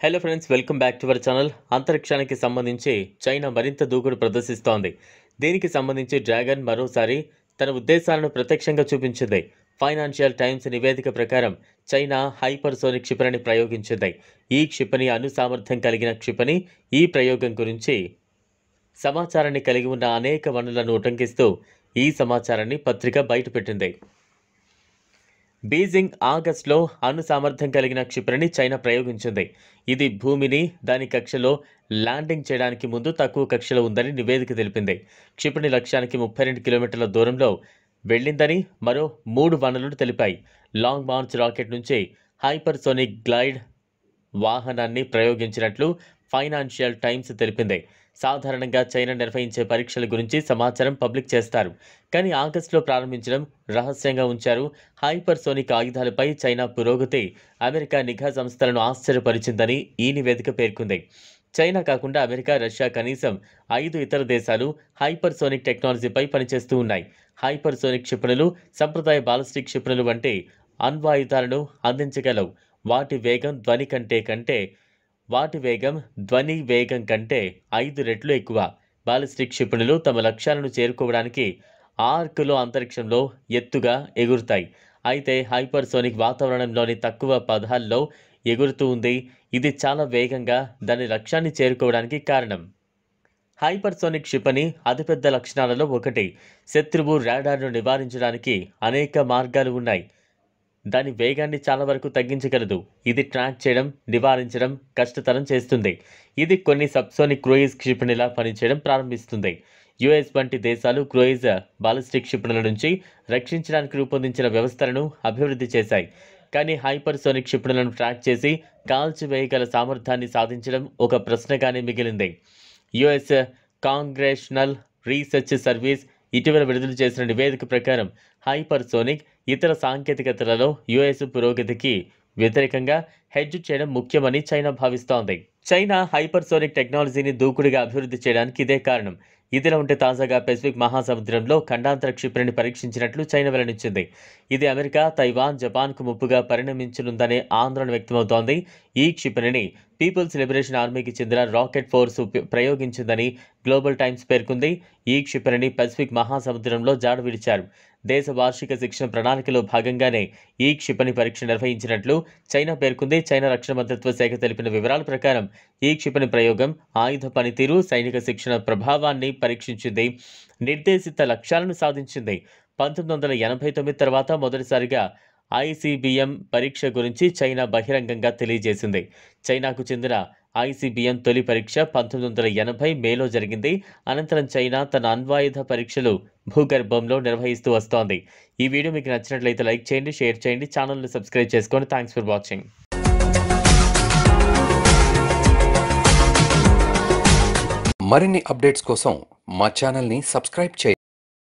Hello friends, welcome back to our channel. అంతరిక్షానికి సంబంధించి China మరింత దూకుడు ప్రదర్శిస్తోంది. దీనికి సంబంధించి డ్రాగన్ మరోసారి తన ఉద్దేశాలను ప్రత్యక్షంగా చూపించింది. ఫైనాన్షియల్ టైమ్స్ నివేదిక ప్రకారం చైనా హైపర్సోనిక్ క్షిపణిని ప్రయోగించింది. ఈ క్షిపణి అణు సామర్థ్యం కలిగిన క్షిపణి. ఈ ప్రయోగం గురించి సమాచారాన్ని కలిగి ఉన్న అనేక వనరులను ఉటంకిస్తూ ఈ సమాచారాన్ని పత్రిక బయటపెట్టింది. బీజింగ్ ఆగస్టులో అణు సామర్థ్యం కలిగిన క్షిపణిని చైనా ప్రయోగించింది. ఇది భూమిని దాని కక్షలో ల్యాండింగ్ చేయడానికి ముందు తక్కువ కక్షలో ఉందని నివేదిక తెలిపింది. క్షిపణి లక్ష్యానికి 32 కిలోమీటర్ల దూరంలో వెళ్ళిందని మరో 3 వనరులు తెలిపాయి. లాంగ్ మార్చ్ రాకెట్ నుంచి హైపర్సోనిక్ గ్లైడ్ వాహనాన్ని ప్రయోగించినట్లు ఫైనాన్షియల్ టైమ్స్ తెలిపింది. సాధారణంగా చైనా నిర్వహించే పరీక్షల గురించి సమాచారం పబ్లిక్ చేస్తారు, కానీ ఆగస్టులో ప్రారంభించడం రహస్యంగా ఉంచారు. హైపర్సోనిక్ ఆయుధాలపై చైనా పురోగతి అమెరికా నిఘా సంస్థలను ఆశ్చర్యపరిచిందని ఈ నివేదిక పేర్కొంది. చైనా కాకుండా అమెరికా, రష్యా కనీసం 5 ఇతర దేశాలు హైపర్సోనిక్ టెక్నాలజీపై పనిచేస్తూ ఉన్నాయి. హైపర్సోనిక్ క్షిపణులు సంప్రదాయ బాలిస్టిక్ క్షిపణులు వంటి అణ్వాయుధాలను అందించగలవు. వాటి వేగం ధ్వని వేగం కంటే 5 రెట్లు ఎక్కువ. బాలిస్టిక్ క్షిపణులు తమ లక్ష్యాలను చేరుకోవడానికి ఆర్క్లో అంతరిక్షంలో ఎత్తుగా ఎగురుతాయి. అయితే హైపర్సోనిక్ వాతావరణంలోని తక్కువ పదాల్లో ఎగురుతూ ఉంది. ఇది చాలా వేగంగా దాని లక్ష్యాన్ని చేరుకోవడానికి కారణం. హైపర్సోనిక్ క్షిపణి అతిపెద్ద లక్షణాలలో ఒకటి. శత్రువు రాడార్ను నివారించడానికి అనేక మార్గాలు ఉన్నాయి. దాని వేగాన్ని చాలా వరకు తగ్గించగలదు. ఇది ట్రాక్ చేయడం, నివారించడం కష్టతరం చేస్తుంది. ఇది కొన్ని సబ్సోనిక్ క్రూయిజ్ క్షిపణిలా పనిచేయడం ప్రారంభిస్తుంది. యుఎస్ వంటి దేశాలు క్రూయిజ్ బాలిస్టిక్ క్షిపణుల నుంచి రక్షించడానికి రూపొందించిన వ్యవస్థలను అభివృద్ధి చేశాయి. కానీ హైపర్సోనిక్ క్షిపణులను ట్రాక్ చేసి కాల్చివేయగల సామర్థ్యాన్ని సాధించడం ఒక ప్రశ్నగానే మిగిలింది. యుఎస్ కాంగ్రెషనల్ రీసెర్చ్ సర్వీస్ ఇటీవల విడుదల చేసిన నివేదిక ప్రకారం హైపర్సోనిక్ ఇతర సాంకేతికతలలో యుఎస్ పురోగతికి వ్యతిరేకంగా హెడ్జ్ చేయడం ముఖ్యమని చైనా భావిస్తోంది. చైనా హైపర్సోనిక్ టెక్నాలజీని దూకుడుగా అభివృద్ధి చేయడానికి ఇదే కారణం. ఇదిలా ఉంటే తాజాగా పెసిఫిక్ మహాసముద్రంలో ఖండాంతర క్షిపణిని పరీక్షించినట్లు చైనా వెల్లడించింది. ఇది అమెరికా, తైవాన్, జపాన్కు ముప్పుగా పరిణమించనుందనే ఆందోళన వ్యక్తమవుతోంది. ఈ క్షిపణిని పీపుల్స్ లిబరేషన్ ఆర్మీకి చెందిన రాకెట్ ఫోర్స్ ప్రయోగించిందని గ్లోబల్ టైమ్స్ పేర్కొంది. ఈ క్షిపణిని పసిఫిక్ మహాసముద్రంలో జాడ విడిచారు. దేశ వార్షిక శిక్షణ ప్రణాళికలో భాగంగానే ఈ క్షిపణి పరీక్ష నిర్వహించినట్లు చైనా పేర్కొంది. చైనా రక్షణ మంత్రిత్వ శాఖ తెలిపిన వివరాల ప్రకారం ఈ క్షిపణి ప్రయోగం ఆయుధ పనితీరు, సైనిక శిక్షణ ప్రభావాన్ని పరీక్షించింది, నిర్దేశిత లక్ష్యాలను సాధించింది. 1989 తర్వాత మొదటిసారిగా ఐసిబిఎం పరీక్ష గురించి చైనా బహిరంగంగా తెలియజేసింది. చైనాకు చెందిన ఐసిబిఎం తొలి పరీక్ష 1980 మేలో జరిగింది. అనంతరం చైనా తన అణ్వాయుధ పరీక్షలు భూగర్భంలో నిర్వహిస్తూ వస్తోంది. ఈ వీడియో మీకు నచ్చినట్లయితే లైక్ చేయండి, షేర్ చేయండి, ఛానల్ని సబ్స్క్రైబ్ చేసుకోండి. Thanks for watching. మరిన్ని అప్డేట్స్ కోసం మా ఛానల్ని సబ్స్క్రైబ్ చేయండి.